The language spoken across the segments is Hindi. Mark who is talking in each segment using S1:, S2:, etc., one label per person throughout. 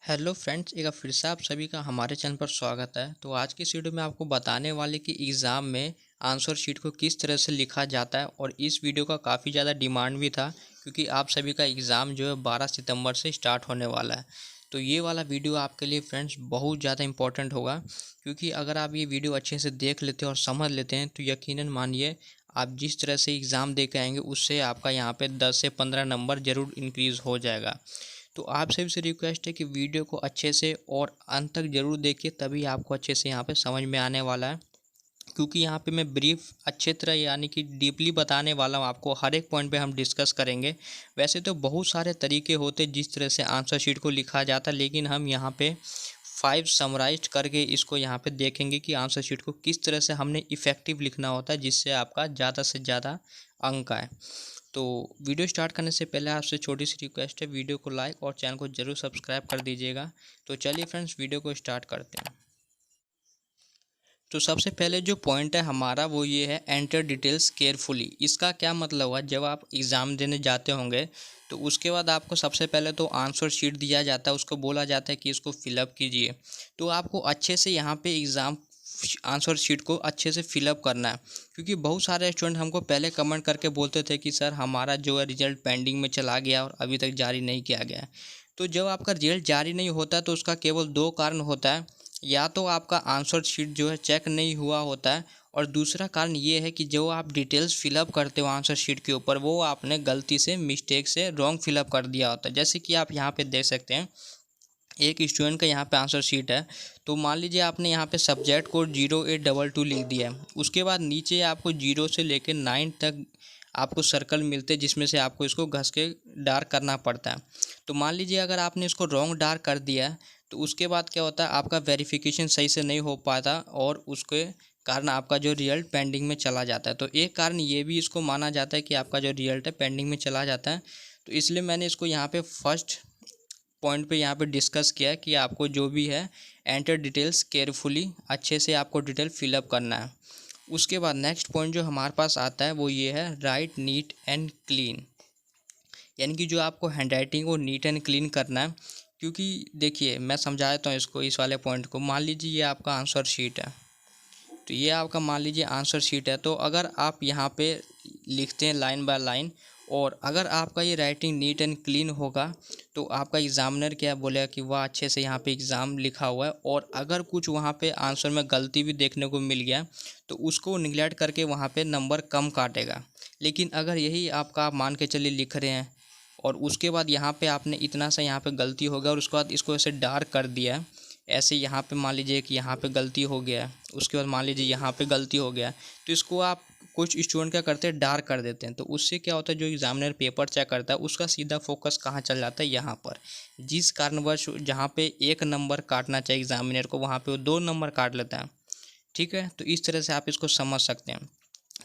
S1: हेलो फ्रेंड्स, एक बार फिर से आप सभी का हमारे चैनल पर स्वागत है। तो आज की इस वीडियो में आपको बताने वाले कि एग्ज़ाम में आंसर शीट को किस तरह से लिखा जाता है। और इस वीडियो का काफ़ी ज़्यादा डिमांड भी था क्योंकि आप सभी का एग्ज़ाम जो है 12 सितंबर से स्टार्ट होने वाला है। तो ये वाला वीडियो आपके लिए फ्रेंड्स बहुत ज़्यादा इंपॉर्टेंट होगा, क्योंकि अगर आप ये वीडियो अच्छे से देख लेते हैं और समझ लेते हैं तो यकीनन मानिए आप जिस तरह से एग्ज़ाम दे के आएंगे उससे आपका यहाँ पे 10 से 15 नंबर ज़रूर इंक्रीज़ हो जाएगा। तो आप सभी से रिक्वेस्ट है कि वीडियो को अच्छे से और अंत तक ज़रूर देखिए, तभी आपको अच्छे से यहाँ पे समझ में आने वाला है। क्योंकि यहाँ पे मैं ब्रीफ अच्छे तरह यानी कि डीपली बताने वाला हूँ आपको, हर एक पॉइंट पे हम डिस्कस करेंगे। वैसे तो बहुत सारे तरीके होते जिस तरह से आंसर शीट को लिखा जाता, लेकिन हम यहाँ पे 5 समराइज करके इसको यहाँ पे देखेंगे कि आंसर शीट को किस तरह से हमने इफ़ेक्टिव लिखना होता है जिससे आपका ज़्यादा से ज़्यादा अंक आए। तो वीडियो स्टार्ट करने से पहले आपसे छोटी सी रिक्वेस्ट है, वीडियो को लाइक और चैनल को ज़रूर सब्सक्राइब कर दीजिएगा। तो चलिए फ्रेंड्स, वीडियो को स्टार्ट करते हैं। तो सबसे पहले जो पॉइंट है हमारा वो ये है, एंटर डिटेल्स केयरफुली। इसका क्या मतलब हुआ, जब आप एग्ज़ाम देने जाते होंगे तो उसके बाद आपको सबसे पहले तो आंसर शीट दिया जाता है, उसको बोला जाता है कि इसको फिलअप कीजिए। तो आपको अच्छे से यहाँ पे एग्ज़ाम आंसर शीट को अच्छे से फिलअप करना है। क्योंकि बहुत सारे स्टूडेंट हमको पहले कमेंट करके बोलते थे कि सर हमारा जो है रिजल्ट पेंडिंग में चला गया और अभी तक जारी नहीं किया गया है। तो जब आपका रिजल्ट जारी नहीं होता तो उसका केवल दो कारण होता है, या तो आपका आंसर शीट जो है चेक नहीं हुआ होता है, और दूसरा कारण ये है कि जो आप डिटेल्स फिलअप करते हो आंसर शीट के ऊपर वो आपने गलती से मिस्टेक से रॉन्ग फिलअप कर दिया होता है। जैसे कि आप यहाँ पे देख सकते हैं, एक स्टूडेंट का यहाँ पे आंसर शीट है। तो मान लीजिए आपने यहाँ पे सब्जेक्ट कोड 0822 लिख दिया है, उसके बाद नीचे आपको 0 से लेकर 9 तक आपको सर्कल मिलते हैं जिसमें से आपको इसको घस के डार्क करना पड़ता है। तो मान लीजिए अगर आपने इसको रॉन्ग डार्क कर दिया है तो उसके बाद क्या होता है, आपका वेरिफिकेशन सही से नहीं हो पाता और उसके कारण आपका जो रिजल्ट पेंडिंग में चला जाता है। तो एक कारण ये भी इसको माना जाता है कि आपका जो रिजल्ट है पेंडिंग में चला जाता है। तो इसलिए मैंने इसको यहाँ पे फर्स्ट पॉइंट पे यहाँ पे डिस्कस किया है कि आपको जो भी है एंटर डिटेल्स केयरफुली, अच्छे से आपको डिटेल फिलअप करना है। उसके बाद नेक्स्ट पॉइंट जो हमारे पास आता है वो ये है, राइट नीट एंड क्लीन। यानी कि जो आपको हैंडराइटिंग को नीट एंड क्लीन करना है। क्योंकि देखिए मैं समझा देता हूँ इसको, इस वाले पॉइंट को। मान लीजिए ये आपका आंसर शीट है, तो ये आपका मान लीजिए आंसर शीट है। तो अगर आप यहाँ पे लिखते हैं लाइन बाय लाइन, और अगर आपका ये राइटिंग नीट एंड क्लीन होगा तो आपका एग्जामिनर क्या बोलेगा कि वाह अच्छे से यहाँ पे एग्ज़ाम लिखा हुआ है। और अगर कुछ वहाँ पे आंसर में गलती भी देखने को मिल गया तो उसको निगलेक्ट करके वहाँ पे नंबर कम काटेगा। लेकिन अगर यही आपका आप मान के चलिए लिख रहे हैं और उसके बाद यहाँ पे आपने इतना सा यहाँ पे गलती हो गया और उसके बाद इसको ऐसे डार्क कर दिया है, ऐसे यहाँ पे मान लीजिए कि यहाँ पे गलती हो गया है, उसके बाद मान लीजिए यहाँ पे गलती हो गया है, तो इसको आप कुछ स्टूडेंट क्या करते हैं, डार्क कर देते हैं। तो उससे क्या होता है, जो एग्जामिनर पेपर चेक करता है उसका सीधा फोकस कहाँ चल जाता है, यहाँ पर। जिस कारणवश जहाँ पे 1 नंबर काटना चाहिए एग्जामिनर को वहाँ पे वो 2 नंबर काट लेता है। ठीक है, तो इस तरह से आप इसको समझ सकते हैं।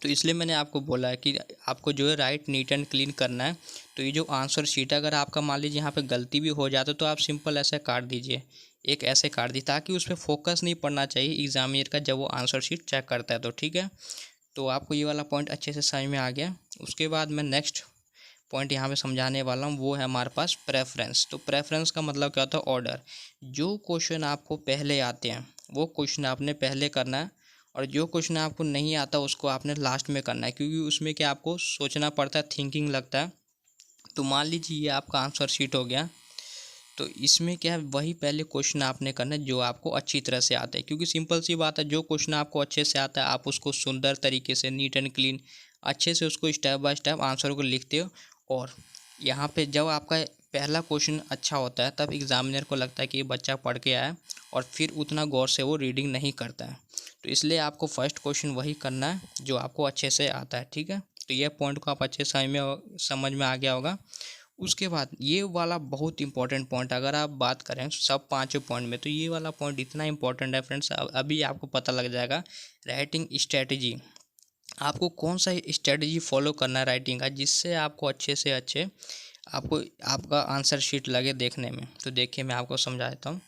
S1: तो इसलिए मैंने आपको बोला है कि आपको जो है राइट नीट एंड क्लीन करना है। तो ये जो आंसर शीट है, अगर आपका मान लीजिए यहाँ पे गलती भी हो जाता है तो आप सिंपल ऐसे काट दीजिए, एक ऐसे काट दी, ताकि उस पर फोकस नहीं पड़ना चाहिए एग्जामिनर का जब वो आंसर शीट चेक करता है। तो ठीक है, तो आपको ये वाला पॉइंट अच्छे से समझ में आ गया। उसके बाद मैं नेक्स्ट पॉइंट यहाँ पे समझाने वाला हूँ, वो है हमारे पास प्रेफरेंस। तो प्रेफरेंस का मतलब क्या होता है, ऑर्डर। जो क्वेश्चन आपको पहले आते हैं वो क्वेश्चन आपने पहले करना है, और जो क्वेश्चन आपको नहीं आता उसको आपने लास्ट में करना है। क्योंकि उसमें क्या आपको सोचना पड़ता है, थिंकिंग लगता है। तो मान लीजिए ये आपका आंसर शीट हो गया, तो इसमें क्या है, वही पहले क्वेश्चन आपने करना है जो आपको अच्छी तरह से आता है। क्योंकि सिंपल सी बात है, जो क्वेश्चन आपको अच्छे से आता है आप उसको सुंदर तरीके से नीट एंड क्लीन अच्छे से उसको स्टेप बाय स्टेप आंसर को लिखते हो। और यहाँ पे जब आपका पहला क्वेश्चन अच्छा होता है तब एग्जामिनर को लगता है कि ये बच्चा पढ़ के आया है, और फिर उतना गौर से वो रीडिंग नहीं करता है। तो इसलिए आपको फर्स्ट क्वेश्चन वही करना है जो आपको अच्छे से आता है। ठीक है, तो ये पॉइंट को आप अच्छे समझ में आ गया होगा। उसके बाद ये वाला बहुत इंपॉर्टेंट पॉइंट, अगर आप बात करें सब 5 पॉइंट में, तो ये वाला पॉइंट इतना इंपॉर्टेंट है फ्रेंड्स, अभी आपको पता लग जाएगा। राइटिंग स्ट्रेटजी, आपको कौन सा स्ट्रेटजी फॉलो करना है राइटिंग का, जिससे आपको अच्छे से अच्छे आपको आपका आंसर शीट लगे देखने में। तो देखिए मैं आपको समझा देता हूँ।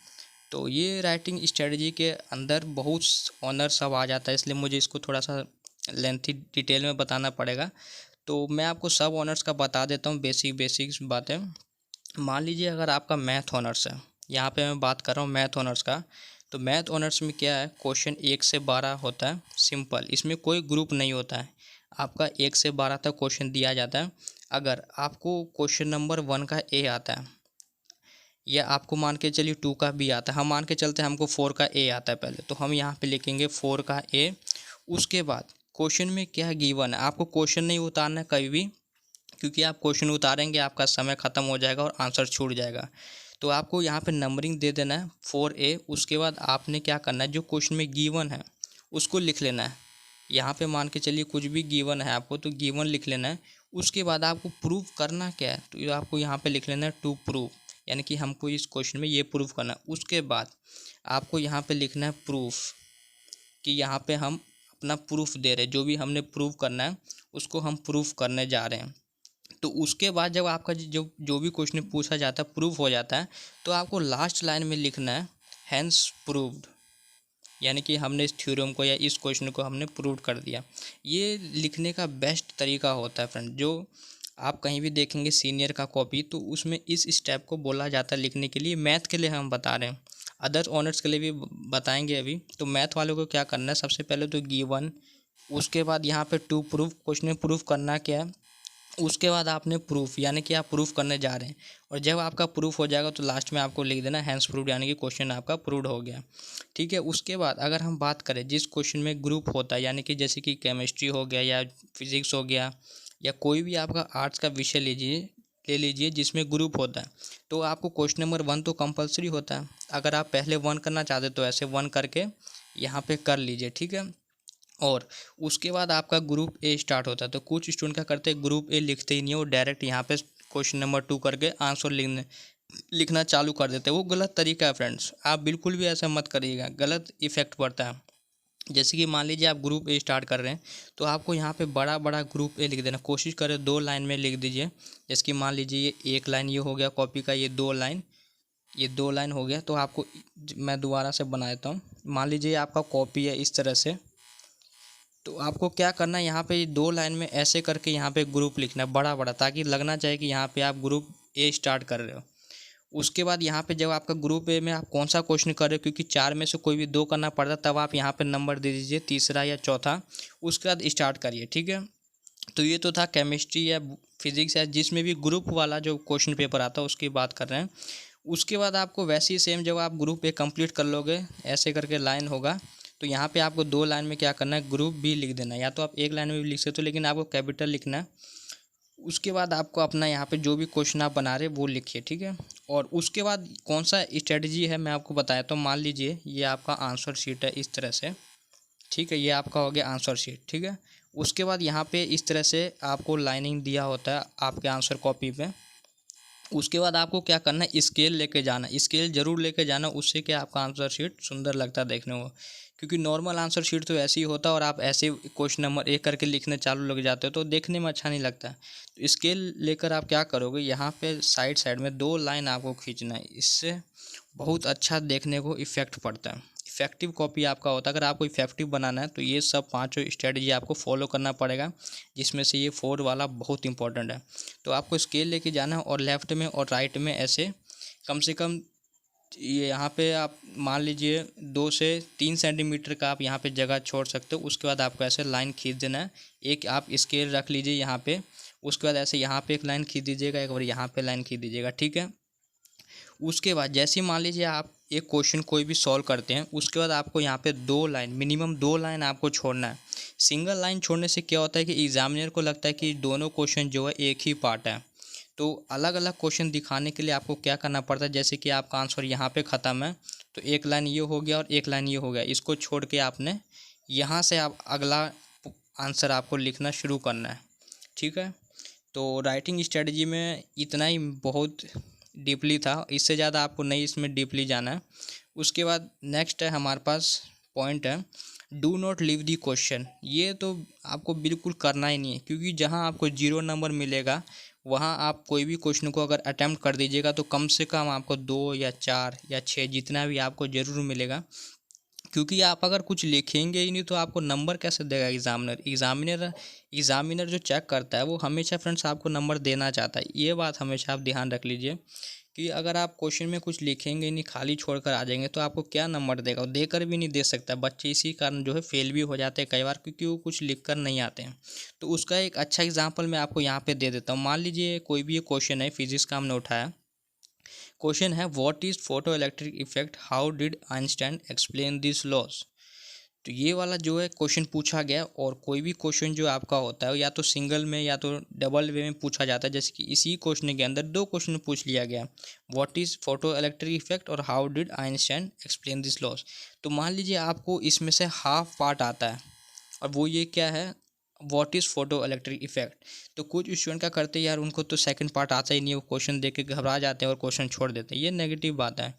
S1: तो ये राइटिंग स्ट्रेटजी के अंदर बहुत ऑनर सब आ जाता है, इसलिए मुझे इसको थोड़ा सा लेंथी डिटेल में बताना पड़ेगा। तो मैं आपको सब ऑनर्स का बता देता हूँ, बेसिक्स बातें। मान लीजिए अगर आपका मैथ ऑनर्स है, यहाँ पे मैं बात कर रहा हूँ मैथ ऑनर्स का। तो मैथ ऑनर्स में क्या है, क्वेश्चन 1 से 12 होता है सिंपल, इसमें कोई ग्रुप नहीं होता है। आपका 1 से 12 तक क्वेश्चन दिया जाता है। अगर आपको क्वेश्चन नंबर 1 का ए आता है, या आपको मान के चलिए 2 का बी आता है, हम मान के चलते हैं हमको 4 का ए आता है पहले, तो हम यहाँ पे लिखेंगे 4 का ए। उसके बाद क्वेश्चन में क्या गिवन है, आपको क्वेश्चन नहीं उतारना है कभी भी, क्योंकि आप क्वेश्चन उतारेंगे आपका समय ख़त्म हो जाएगा और आंसर छूट जाएगा। तो आपको यहाँ पे नंबरिंग दे देना है 4A। उसके बाद आपने क्या करना है, जो क्वेश्चन में गिवन है उसको लिख लेना है। यहाँ पे मान के चलिए कुछ भी गिवन है आपको, तो गिवन लिख लेना है। उसके बाद आपको प्रूव करना क्या है, तो आपको यहाँ पे लिख लेना है टू प्रूव, यानी कि हमको इस क्वेश्चन में ये प्रूव करना है। उसके बाद आपको यहाँ पे लिखना है प्रूफ, कि यहाँ पे हम अपना प्रूफ दे रहे हैं, जो भी हमने प्रूव करना है उसको हम प्रूफ करने जा रहे हैं। तो उसके बाद जब आपका जो भी क्वेश्चन पूछा जाता है प्रूफ हो जाता है, तो आपको लास्ट लाइन में लिखना है हैंस प्रूव्ड, यानी कि हमने इस थ्योरम को या इस क्वेश्चन को हमने प्रूव कर दिया। ये लिखने का बेस्ट तरीका होता है फ्रेंड। जो आप कहीं भी देखेंगे सीनियर का कॉपी, तो उसमें इस स्टेप को बोला जाता है लिखने के लिए। मैथ के लिए हम बता रहे हैं, अदर ऑनर्स के लिए भी बताएंगे अभी। तो मैथ वालों को क्या करना है, सबसे पहले तो गिवन, उसके बाद यहाँ पे टू प्रूफ, क्वेश्चन में प्रूफ करना क्या है, उसके बाद आपने प्रूफ, यानी कि आप प्रूफ करने जा रहे हैं। और जब आपका प्रूफ हो जाएगा तो लास्ट में आपको लिख देना हैंस प्रूव्ड, यानी कि क्वेश्चन आपका प्रूव्ड हो गया। ठीक है। उसके बाद अगर हम बात करें जिस क्वेश्चन में ग्रुप होता है, यानी कि जैसे कि केमिस्ट्री हो गया या फिजिक्स हो गया, या कोई भी आपका आर्ट्स का विषय ले लीजिए जिसमें ग्रुप होता है, तो आपको क्वेश्चन नंबर 1 तो कंपलसरी होता है। अगर आप पहले 1 करना चाहते तो ऐसे 1 करके यहाँ पे कर लीजिए। ठीक है। और उसके बाद आपका ग्रुप ए स्टार्ट होता है। तो कुछ स्टूडेंट क्या करते हैं, ग्रुप ए लिखते ही नहीं है, वो डायरेक्ट यहाँ पे क्वेश्चन नंबर 2 करके आंसर लिखना चालू कर देते हैं। वो गलत तरीका है फ्रेंड्स, आप बिल्कुल भी ऐसा मत करिएगा, गलत इफेक्ट पड़ता है। जैसे कि मान लीजिए आप ग्रुप ए स्टार्ट कर रहे हैं, तो आपको यहाँ पे बड़ा बड़ा ग्रुप ए लिख देना, कोशिश करें 2 लाइन में लिख दीजिए। जैसे कि मान लीजिए ये 1 लाइन ये हो गया कॉपी का, ये 2 लाइन हो गया। तो आपको मैं दोबारा से बना देता हूँ। मान लीजिए आपका कॉपी है इस तरह से, तो आपको क्या करना है, यहाँ पे 2 लाइन में ऐसे करके यहाँ पे ग्रुप लिखना है बड़ा बड़ा, ताकि लगना चाहिए कि यहाँ पे आप ग्रुप ए स्टार्ट कर रहे हो। उसके बाद यहाँ पे जब आपका ग्रुप ए में आप कौन सा क्वेश्चन कर रहे हो, क्योंकि 4 में से कोई भी 2 करना पड़ता, तब आप यहाँ पे नंबर दे दीजिए, तीसरा या चौथा, उसके बाद स्टार्ट करिए। ठीक है। तो ये तो था केमिस्ट्री या फिजिक्स या जिसमें भी ग्रुप वाला जो क्वेश्चन पेपर आता है उसकी बात कर रहे हैं। उसके बाद आपको वैसे ही सेम जब आप ग्रुप ए कंप्लीट कर लोगे, ऐसे करके लाइन होगा, तो यहाँ पे आपको 2 लाइन में क्या करना है, ग्रुप बी लिख देना है। या तो आप 1 लाइन में भी लिख सकते हो, लेकिन आपको कैपिटल लिखना है। उसके बाद आपको अपना यहाँ पे जो भी क्वेश्चन आप बना रहे वो लिखिए। ठीक है। और उसके बाद कौन सा स्ट्रेटजी है मैं आपको बताया। तो मान लीजिए ये आपका आंसर शीट है इस तरह से। ठीक है। ये आपका हो गया आंसर शीट। ठीक है। उसके बाद यहाँ पे इस तरह से आपको लाइनिंग दिया होता है आपके आंसर कॉपी पे। उसके बाद आपको क्या करना है, स्केल लेके जाना, स्केल ज़रूर लेके जाना, उससे क्या आपका आंसर शीट सुंदर लगता है देखने को। क्योंकि नॉर्मल आंसर शीट तो ऐसे ही होता है और आप ऐसे क्वेश्चन नंबर एक करके लिखने चालू लग जाते हो, तो देखने में अच्छा नहीं लगता है। तो स्केल लेकर आप क्या करोगे, यहाँ पे साइड साइड में 2 लाइन आपको खींचना है, इससे बहुत अच्छा देखने को इफेक्ट पड़ता है। इफेक्टिव कॉपी आपका होता है। अगर आपको इफेक्टिव बनाना है तो ये सब 5 स्ट्रेटजी आपको फॉलो करना पड़ेगा, जिसमें से ये 4 वाला बहुत इंपॉर्टेंट है। तो आपको स्केल लेके जाना है और लेफ़्ट में और राइट में ऐसे कम से कम ये यहाँ पे आप मान लीजिए 2 से 3 सेंटीमीटर का आप यहाँ पे जगह छोड़ सकते हो। उसके बाद आपको ऐसे लाइन खींच देना है। एक आप स्केल रख लीजिए यहाँ पे, उसके बाद ऐसे यहाँ पे एक लाइन खींच दीजिएगा, एक बार यहाँ पे लाइन खींच दीजिएगा। ठीक है। उसके बाद जैसे ही मान लीजिए आप एक क्वेश्चन कोई भी सॉल्व करते हैं, उसके बाद आपको यहाँ पे 2 लाइन, मिनिमम 2 लाइन आपको छोड़ना है। सिंगल लाइन छोड़ने से क्या होता है कि एग्जामिनर को लगता है कि दोनों क्वेश्चन जो है एक ही पार्ट है। तो अलग अलग क्वेश्चन दिखाने के लिए आपको क्या करना पड़ता है, जैसे कि आपका आंसर यहाँ पे ख़त्म है, तो एक लाइन ये हो गया और एक लाइन ये हो गया, इसको छोड़ के आपने यहाँ से आप अगला आंसर आपको लिखना शुरू करना है। ठीक है। तो राइटिंग स्ट्रेटजी में इतना ही बहुत डीपली था, इससे ज़्यादा आपको नहीं इसमें डीपली जाना है। उसके बाद नेक्स्ट है हमारे पास पॉइंट है, do not leave the question. ये तो आपको बिल्कुल करना ही नहीं है, क्योंकि जहाँ आपको 0 नंबर मिलेगा वहाँ आप कोई भी क्वेश्चन को अगर अटैम्प्ट कर दीजिएगा तो कम से कम आपको 2 या 4 या 6 जितना भी आपको ज़रूर मिलेगा। क्योंकि आप अगर कुछ लिखेंगे ही नहीं तो आपको नंबर कैसे देगा एग्जामिनर जो चेक करता है वो हमेशा फ्रेंड्स आपको नंबर देना चाहता है। ये बात हमेशा आप ध्यान रख लीजिए कि अगर आप क्वेश्चन में कुछ लिखेंगे नहीं, खाली छोड़कर आ जाएंगे, तो आपको क्या नंबर देगा? वो देकर भी नहीं दे सकता बच्चे, इसी कारण जो है फेल भी हो जाते हैं कई बार, क्योंकि वो कुछ लिख कर नहीं आते हैं। तो उसका एक अच्छा एग्जाम्पल मैं आपको यहाँ पे दे देता हूँ। मान लीजिए कोई भी क्वेश्चन है, फिजिक्स का हमने उठाया। क्वेश्चन है, what is photo electric effect, how did Einstein explain this laws. तो ये वाला जो है क्वेश्चन पूछा गया, और कोई भी क्वेश्चन जो आपका होता है या तो सिंगल में या तो डबल वे में पूछा जाता है। जैसे कि इसी क्वेश्चन के अंदर दो क्वेश्चन पूछ लिया गया, what is photo electric effect और how did Einstein explain this laws. तो मान लीजिए आपको इसमें से हाफ पार्ट आता है, और वो ये क्या है, what is photo electric effect. तो कुछ स्टूडेंट क्या करते हैं यार, उनको तो सेकंड पार्ट आता ही नहीं है, वो क्वेश्चन देख के घबरा जाते हैं और क्वेश्चन छोड़ देते हैं। ये नेगेटिव बात है।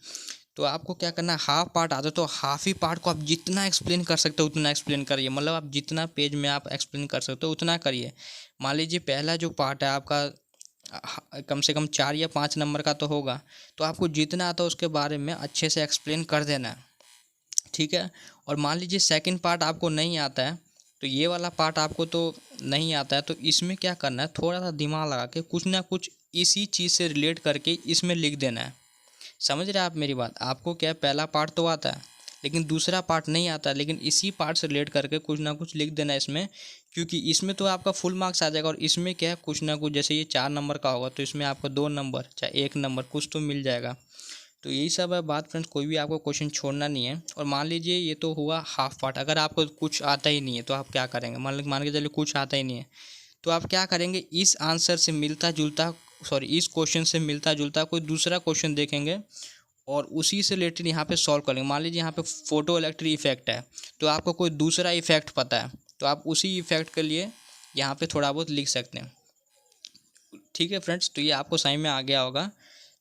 S1: तो आपको क्या करना है, हाफ पार्ट आता है तो हाफ ही पार्ट को आप जितना एक्सप्लेन कर सकते हो उतना एक्सप्लेन करिए। मतलब आप जितना पेज में आप एक्सप्लेन कर सकते हो उतना करिए। मान लीजिए पहला जो पार्ट है आपका कम से कम 4 या 5 नंबर का तो होगा, तो आपको जितना आता है उसके बारे में अच्छे से एक्सप्लेन कर देना है, ठीक है। और मान लीजिए सेकंड पार्ट आपको नहीं आता है, तो ये वाला पार्ट आपको तो नहीं आता है, तो इसमें क्या करना है, थोड़ा सा दिमाग लगा के कुछ ना कुछ इसी चीज़ से रिलेट करके इसमें लिख देना है। समझ रहे हैं आप मेरी बात? आपको क्या है, पहला पार्ट तो आता है लेकिन दूसरा पार्ट नहीं आता, लेकिन इसी पार्ट से रिलेट करके कुछ ना कुछ लिख देना है इसमें, क्योंकि इसमें तो आपका फुल मार्क्स आ जाएगा। और इसमें क्या है, कुछ ना कुछ, जैसे ये 4 नंबर का होगा तो इसमें आपको 2 नंबर चाहे 1 नंबर कुछ तो मिल जाएगा। तो यही सब है बात फ्रेंड्स, कोई भी आपको क्वेश्चन छोड़ना नहीं है। और मान लीजिए ये तो हुआ हाफ पार्ट, अगर आपको कुछ आता ही नहीं है तो आप क्या करेंगे, मान के चलिए कुछ आता ही नहीं है, तो आप क्या करेंगे, इस आंसर से मिलता जुलता, सॉरी इस क्वेश्चन से मिलता जुलता कोई दूसरा क्वेश्चन देखेंगे और उसी से रिलेटेड यहाँ पे सॉल्व करेंगे। मान लीजिए यहाँ पे फोटो इलेक्ट्रिक इफेक्ट है, तो आपको कोई दूसरा इफेक्ट पता है, तो आप उसी इफेक्ट के लिए यहाँ पे थोड़ा बहुत लिख सकते हैं। ठीक है फ्रेंड्स, तो ये आपको समझ में आ गया होगा।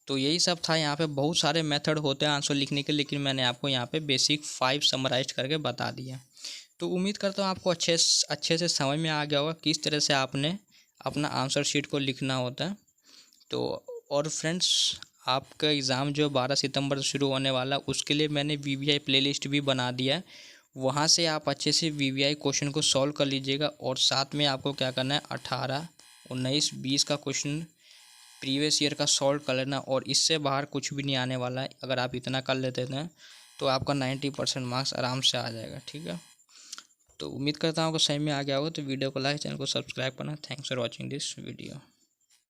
S1: तो यही सब था। यहाँ पे बहुत सारे मेथड होते हैं आंसर लिखने के, लेकिन मैंने आपको यहाँ पे बेसिक 5 समराइज करके बता दिया। तो उम्मीद करता हूँ आपको अच्छे से समझ में आ गया होगा किस तरह से आपने अपना आंसर शीट को लिखना होता है। तो और फ्रेंड्स, आपका एग्ज़ाम जो 12 सितंबर से शुरू होने वाला, उसके लिए मैंने VVI प्लेलिस्ट भी बना दिया है। वहाँ से आप अच्छे से VVI क्वेश्चन को सॉल्व कर लीजिएगा, और साथ में आपको क्या करना है, 18, 19, 20 का क्वेश्चन प्रीवियस ईयर का सॉल्व कर लेना, और इससे बाहर कुछ भी नहीं आने वाला है। अगर आप इतना कर लेते हैं तो आपका 90% मार्क्स आराम से आ जाएगा, ठीक है। तो उम्मीद करता हूँ आपको सही में आ गया होगा। तो वीडियो को लाइक, चैनल को सब्सक्राइब करना। Thanks for watching this video.